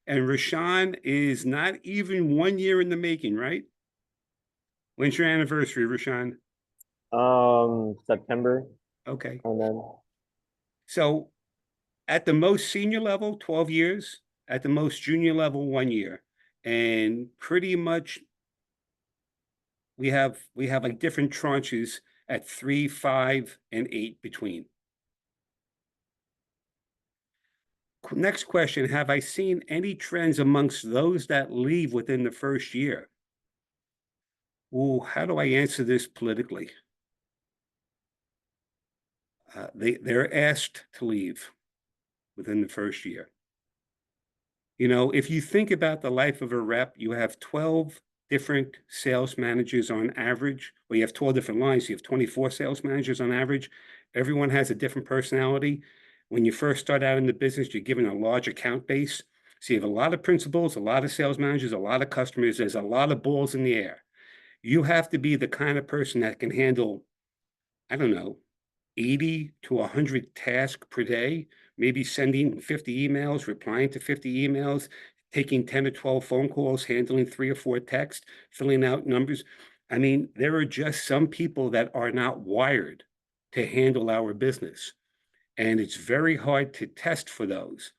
And Rashawn is not even 1 year in the making, right? When's your anniversary, Rashawn? September. Okay. And then So at the most senior level, 12 years. At the most junior level, 1 year. And pretty much we have like different tranches at 3, 5, and 8 between. Next question, have I seen any trends amongst those that leave within the first year? Ooh, how do I answer this politically? They're asked to leave within the first year. If you think about the life of a rep, you have 12 different sales managers on average, or you have 12 different lines, you have 24 sales managers on average. Everyone has a different personality. When you first start out in the business, you're given a large account base. So you have a lot of principals, a lot of sales managers, a lot of customers. There's a lot of balls in the air. You have to be the kind of person that can handle, I don't know, 80 to 100 tasks per day, maybe sending 50 emails, replying to 50 emails, taking 10 to 12 phone calls, handling 3 or 4 texts, filling out numbers. I mean, there are just some people that are not wired to handle our business. and it's very hard to test for those.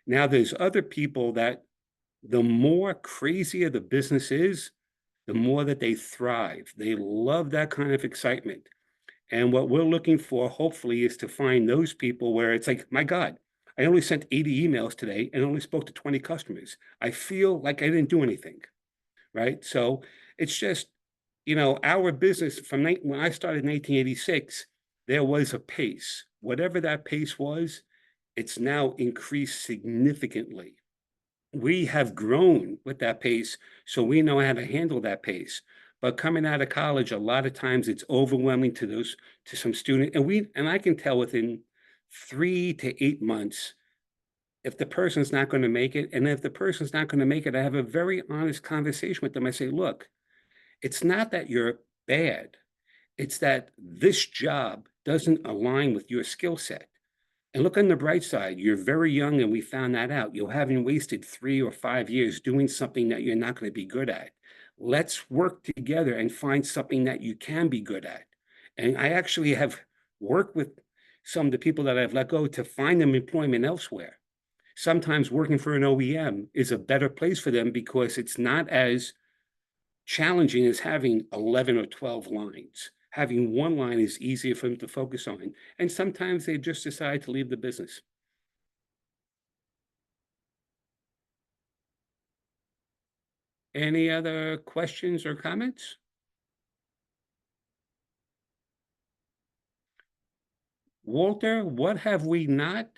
Now, there's other people that the more crazier the business is, the more that they thrive. They love that kind of excitement. And what we're looking for, hopefully, is to find those people where it's like, my God, I only sent 80 emails today and only spoke to 20 customers. I feel like I didn't do anything, right? So it's just, our business when I started in 1886, there was a pace. Whatever that pace was, it's now increased significantly. We have grown with that pace, so we know how to handle that pace. But coming out of college, a lot of times it's overwhelming to some students. And I can tell within 3 to 8 months if the person's not going to make it. And if the person's not going to make it, I have a very honest conversation with them. I say, look, it's not that you're bad. It's that this job doesn't align with your skill set. And look on the bright side, you're very young and we found that out. You haven't wasted 3 or 5 years doing something that you're not going to be good at. Let's work together and find something that you can be good at. And I actually have worked with some of the people that I've let go to find them employment elsewhere. Sometimes working for an OEM is a better place for them because it's not as challenging as having 11 or 12 lines. Having one line is easier for them to focus on. And sometimes they just decide to leave the business. Any other questions or comments? Walter, what have we not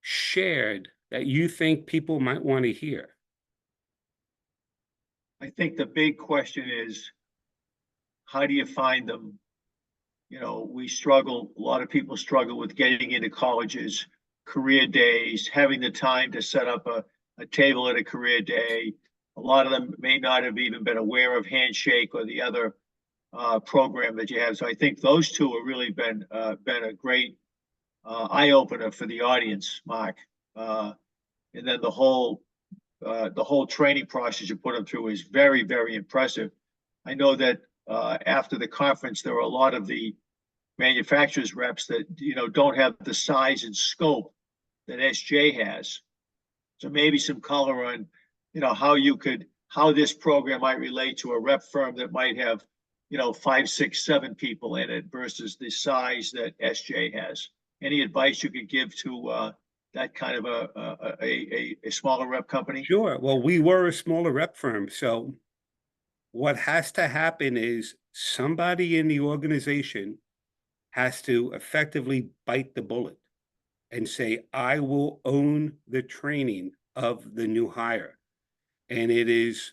shared that you think people might want to hear? I think the big question is, how do you find them? We struggle, a lot of people struggle with getting into colleges, career days, having the time to set up a table at a career day. A lot of them may not have even been aware of Handshake or the other program that you have. So I think those two have really been a great eye opener for the audience, Mark. And then the whole training process you put them through is very, very impressive. I know that after the conference, there were a lot of the manufacturers reps that don't have the size and scope that SJ has. So maybe some color on how this program might relate to a rep firm that might have 5, 6, 7 people in it versus the size that SJ has. Any advice you could give to that kind of a smaller rep company? Sure. Well, we were a smaller rep firm, so what has to happen is somebody in the organization has to effectively bite the bullet and say, I will own the training of the new hire. And it is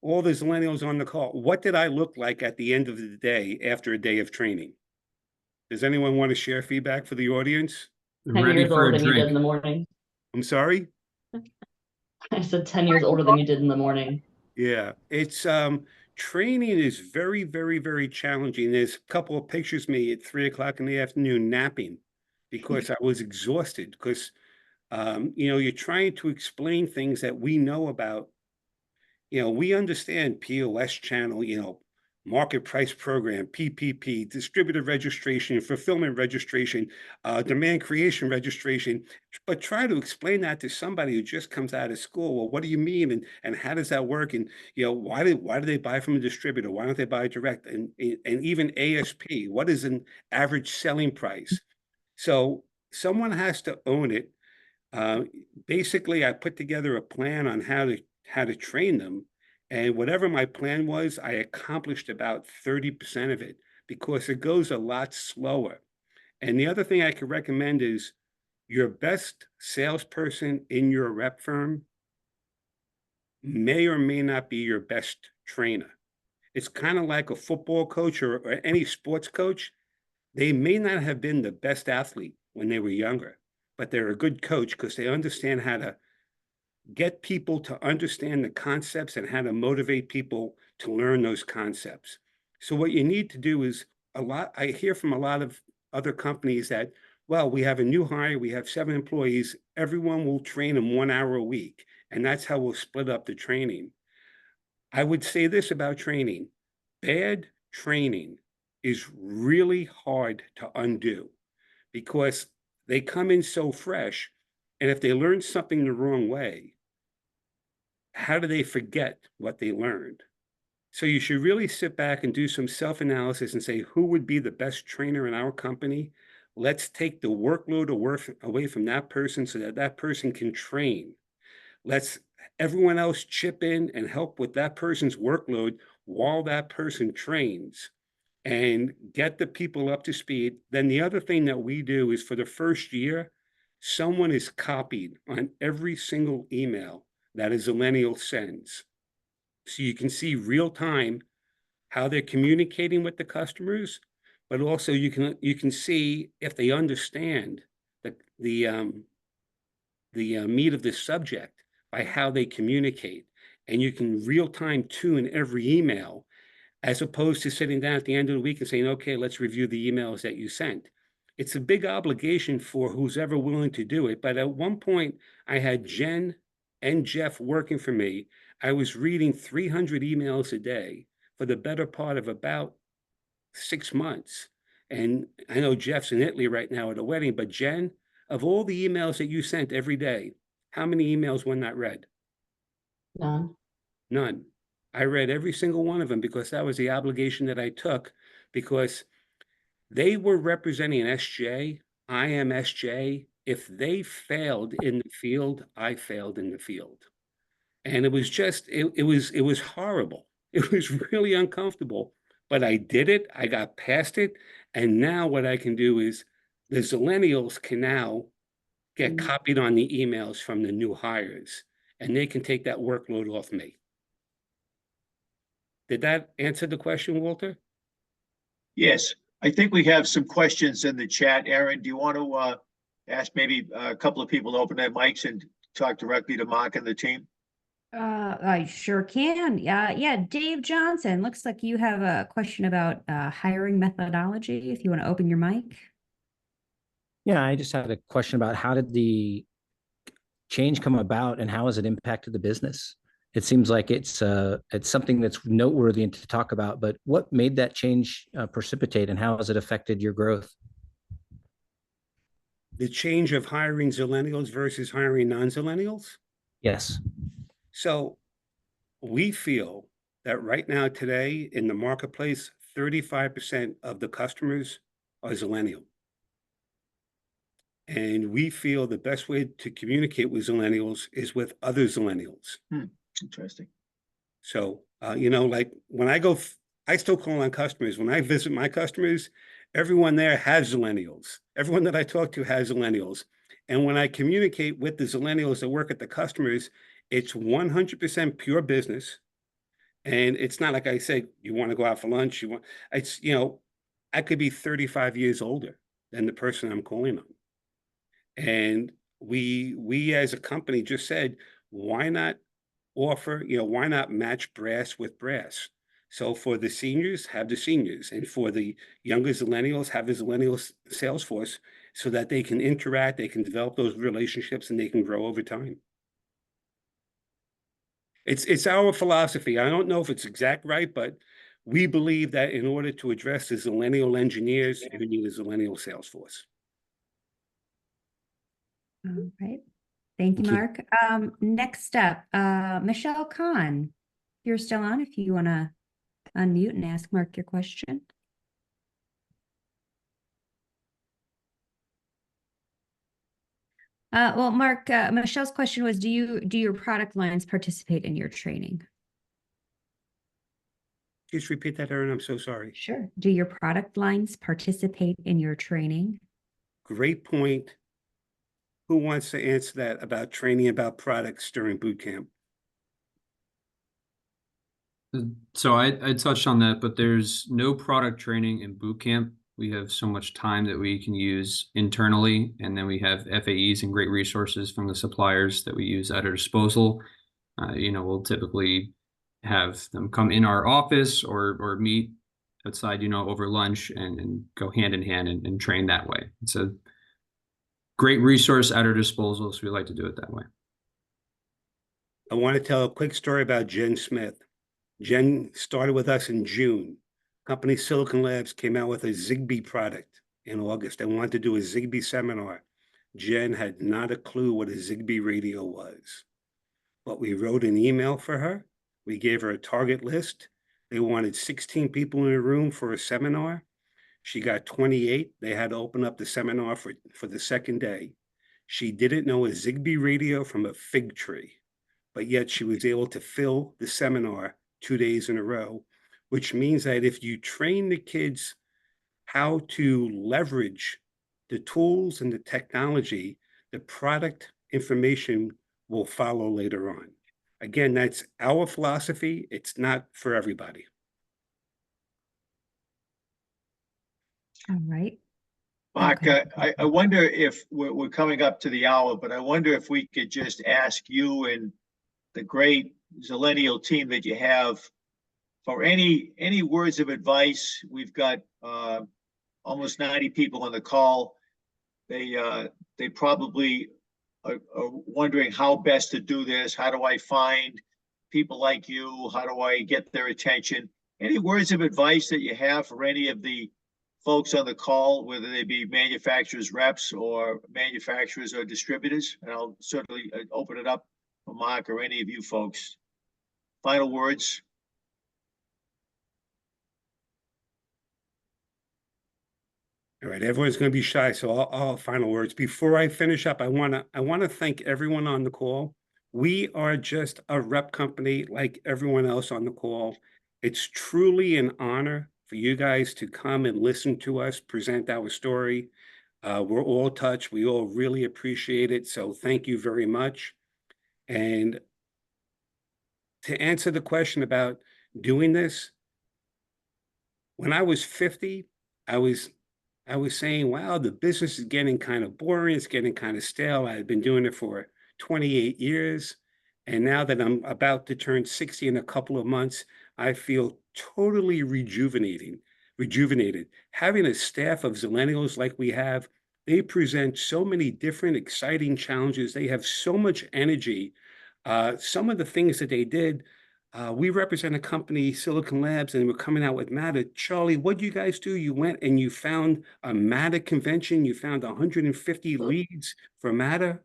all the Zillenials on the call. What did I look like at the end of the day after a day of training? Does anyone want to share feedback for the audience? 10 years older than you did in the morning. I'm sorry? I said 10 years older than you did in the morning. Yeah, it's training is very, very, very challenging. There's a couple of pictures of me at 3 o'clock in the afternoon napping because I was exhausted because you're trying to explain things that we know about. We understand POS channel, market price program, PPP, distributor registration, fulfillment registration, demand creation registration, but try to explain that to somebody who just comes out of school. Well, what do you mean? And how does that work? And, why do they buy from a distributor? Why don't they buy direct? And even ASP, what is an average selling price? So someone has to own it. Basically, I put together a plan on how to train them. And whatever my plan was, I accomplished about 30% of it because it goes a lot slower. And the other thing I could recommend is your best salesperson in your rep firm may or may not be your best trainer. It's kind of like a football coach or any sports coach. They may not have been the best athlete when they were younger, but they're a good coach because they understand how to get people to understand the concepts and how to motivate people to learn those concepts. So what you need to do is I hear from a lot of other companies that, well, we have a new hire, we have 7 employees, everyone will train them 1 hour a week. And that's how we'll split up the training. I would say this about training. Bad training is really hard to undo because they come in so fresh. And if they learn something the wrong way, how do they forget what they learned? So you should really sit back and do some self-analysis and say, who would be the best trainer in our company? Let's take the workload away from that person so that that person can train. Let's everyone else chip in and help with that person's workload while that person trains and get the people up to speed. Then the other thing that we do is for the first year, someone is copied on every single email that a Zillenial sends. So you can see real time how they're communicating with the customers, but also you can see if they understand the meat of the subject by how they communicate. And you can real time tune every email as opposed to sitting down at the end of the week and saying, okay, let's review the emails that you sent. It's a big obligation for who's ever willing to do it. But at one point, I had Jen and Jeff working for me. I was reading 300 emails a day for the better part of about 6 months. And I know Jeff's in Italy right now at a wedding, but Jen, of all the emails that you sent every day, how many emails were not read? None. None. I read every single one of them because that was the obligation that I took, because they were representing an SJ. I am SJ. If they failed in the field, I failed in the field. And it was just, it was horrible. It was really uncomfortable, but I did it. I got past it. And now what I can do is the Zillenials can now get copied on the emails from the new hires, and they can take that workload off me. Did that answer the question, Walter? Yes, I think we have some questions in the chat. Aaron, do you want to ask maybe a couple of people to open their mics and talk directly to Mark and the team? I sure can. Yeah, Dave Johnson, looks like you have a question about hiring methodology, if you want to open your mic. Yeah, I just had a question about how did the change come about and how has it impacted the business? It seems like it's something that's noteworthy and to talk about, but what made that change precipitate and how has it affected your growth? The change of hiring Zillenials versus hiring non-Zillenials? Yes. So we feel that right now, today, in the marketplace, 35% of the customers are Zillennial. And we feel the best way to communicate with Zillennials is with other Zillennials. Interesting. So, like when I still call on customers. When I visit my customers, everyone there has Zillennials. Everyone that I talk to has Zillennials. And when I communicate with the Zillennials that work at the customers, it's 100% pure business. And it's not like I say, you want to go out for lunch, it's, I could be 35 years older than the person I'm calling on. And we as a company just said, why not offer, why not match brass with brass? So for the seniors, have the seniors, and for the younger Zillennials, have the Zillennial sales force so that they can interact, they can develop those relationships, and they can grow over time. It's our philosophy. I don't know if it's exact right, but we believe that in order to address the Zillennial engineers, you need a Zillennial sales force. All right. Thank you, Mark. Next up, Michelle Kahn. You're still on if you want to unmute and ask Mark your question. Well, Mark, Michelle's question was, do your product lines participate in your training? Just repeat that, Erin. I'm so sorry. Sure. Do your product lines participate in your training? Great point. Who wants to answer that about training about products during boot camp? So I touched on that, but there's no product training in boot camp. We have so much time that we can use internally, and then we have FAEs and great resources from the suppliers that we use at our disposal. We'll typically have them come in our office or meet outside, over lunch and go hand in hand and train that way. It's a great resource at our disposal, so we like to do it that way. I want to tell a quick story about Jen Smith. Jen started with us in June. company Silicon Labs came out with a Zigbee product in August. They wanted to do a Zigbee seminar. Jen had not a clue what a Zigbee radio was, but we wrote an email for her. We gave her a target list. They wanted 16 people in a room for a seminar. She got 28. They had to open up the seminar for the second day. She didn't know a Zigbee radio from a fig tree, but yet she was able to fill the seminar 2 days in a row, which means that if you train the kids how to leverage the tools and the technology, the product information will follow later on. Again, that's our philosophy. It's not for everybody. All right. Mark, Okay. I wonder if we're coming up to the hour, but I wonder if we could just ask you and the great Zillennial team that you have for any words of advice. We've got almost 90 people on the call. They probably are wondering how best to do this. How do I find people like you? How do I get their attention? Any words of advice that you have for any of the folks on the call, whether they be manufacturers reps or manufacturers or distributors? And I'll certainly open it up for Mark or any of you folks. Final words. All right, everyone's going to be shy, so I'll final words. Before I finish up, I want to thank everyone on the call. We are just a rep company like everyone else on the call. It's truly an honor for you guys to come and listen to us present our story. We're all touched. We all really appreciate it. So thank you very much. And to answer the question about doing this, when I was 50, I was saying, wow, the business is getting kind of boring. It's getting kind of stale. I had been doing it for 28 years. And now that I'm about to turn 60 in a couple of months, I feel totally rejuvenated. Having a staff of Zillennials like we have, they present so many different exciting challenges. They have so much energy. Some of the things that they did, we represent a company, Silicon Labs, and we're coming out with Matter. Charlie, what do you guys do? You went and you found a Matter convention. You found 150 leads for Matter.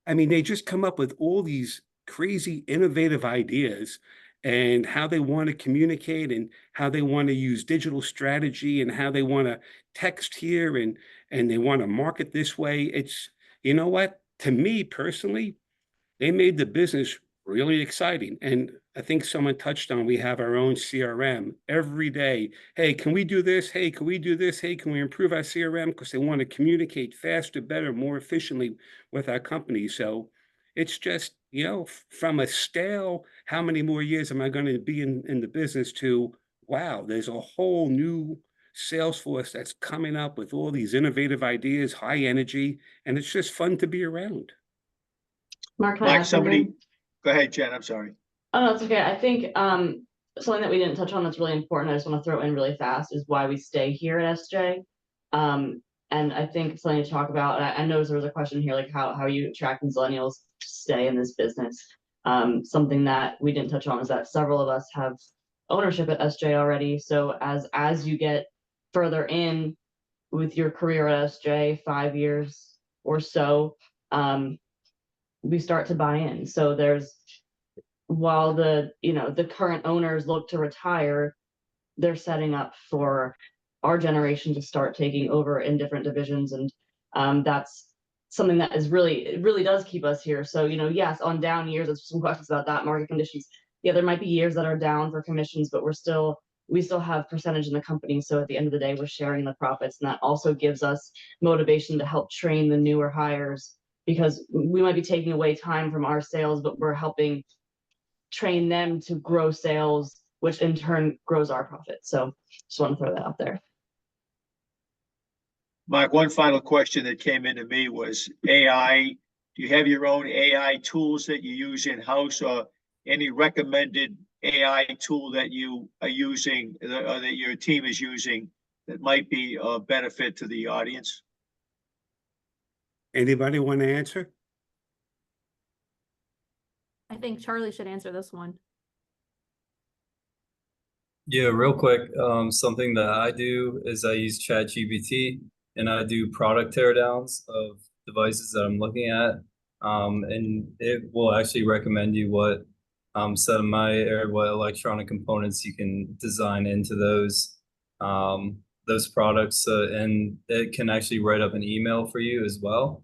I mean, they just come up with all these crazy, innovative ideas and how they want to communicate and how they want to use digital strategy and how they want to text here and they want to market this way. It's, you know what? To me personally, they made the business really exciting. And I think someone touched on, we have our own CRM every day. Hey, can we do this? Hey, can we do this? Hey, can we improve our CRM? Because they want to communicate faster, better, more efficiently with our company. So it's just, you know, from a stale, how many more years am I going to be in the business to, wow, there's a whole new sales force that's coming up with all these innovative ideas, high energy, and it's just fun to be around. Mark, can I Mark, add something? go ahead, Jen. I'm sorry. Oh, no, it's okay. I think something that we didn't touch on that's really important, I just want to throw in really fast, is why we stay here at SJ. And I think it's something to talk about. I noticed there was a question here, like how are you attracting Zillennials to stay in this business? Something that we didn't touch on is that several of us have ownership at SJ already. So as you get further in with your career at SJ, 5 years or so, we start to buy in. So while the current owners look to retire, they're setting up for our generation to start taking over in different divisions. And that's something that is it really does keep us here. So, yes, on down years, there's some questions about that, market conditions. Yeah, there might be years that are down for commissions, but we still have percentage in the company. So at the end of the day, we're sharing the profits. And that also gives us motivation to help train the newer hires, because we might be taking away time from our sales, but we're helping train them to grow sales, which in turn grows our profit. So just want to throw that out there. Mark, one final question that came into me was AI. Do you have your own AI tools that you use in-house, or any recommended AI tool that you are using or that your team is using that might be of benefit to the audience? Anybody want to answer? I think Charlie should answer this one. Yeah, real quick. Something that I do is I use ChatGPT and I do product teardowns of devices that I'm looking at. And it will actually recommend you what set of my or what electronic components you can design into those products. And it can actually write up an email for you as well.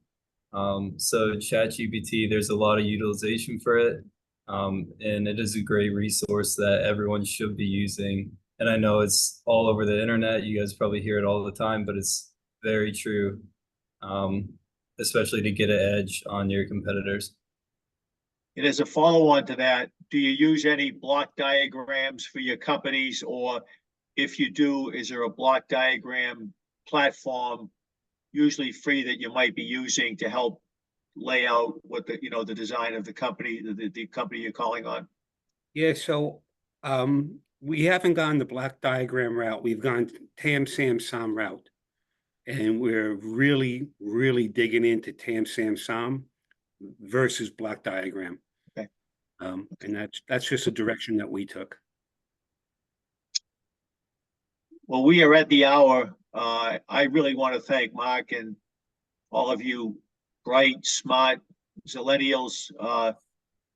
So ChatGPT, there's a lot of utilization for it. And it is a great resource that everyone should be using. And I know it's all over the internet. You guys probably hear it all the time, but it's very true, especially to get an edge on your competitors. And as a follow-on to that, do you use any block diagrams for your companies? Or if you do, is there a block diagram platform, usually free, that you might be using to help lay out what the, the design of the company, the company you're calling on? Yeah, so we haven't gone the block diagram route. We've gone TAM, SAM, SOM route. And we're really, really digging into TAM, SAM, SOM versus block diagram. Okay. And that's just a direction that we took. Well, we are at the hour. I really want to thank Mark and all of you bright, smart Zillenials.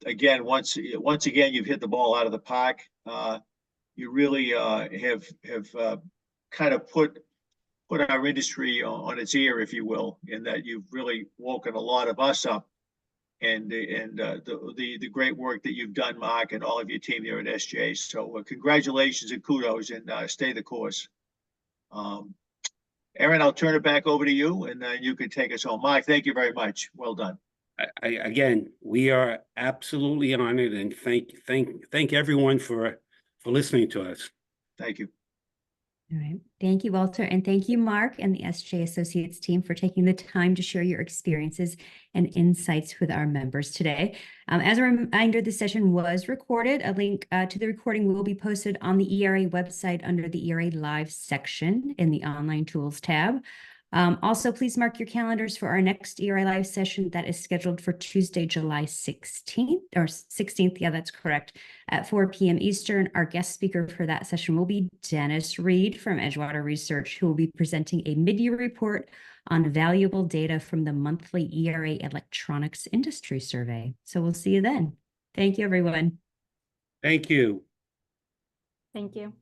Again, once again, you've hit the ball out of the park. You really have kind of put our industry on its ear, if you will, in that you've really woken a lot of us up, and the great work that you've done, Mark, and all of your team there at SJ. So congratulations and kudos, and stay the course. Aaron, I'll turn it back over to you, and you can take us home. Mark, thank you very much. Well done. Again, we are absolutely honored, and thank everyone for listening to us. Thank you. All right. Thank you, Walter. And thank you, Mark, and the SJ Associates team for taking the time to share your experiences and insights with our members today. As a reminder, the session was recorded. A link to the recording will be posted on the ERA website under the ERA Live section in the Online Tools tab. Also, please mark your calendars for our next ERA Live session that is scheduled for Tuesday, July 16th, or 16th. Yeah, that's correct. At 4 p.m. Eastern. Our guest speaker for that session will be Dennis Reed from Edgewater Research, who will be presenting a mid-year report on valuable data from the monthly ERA Electronics Industry Survey. So we'll see you then. Thank you, everyone. Thank you. Thank you.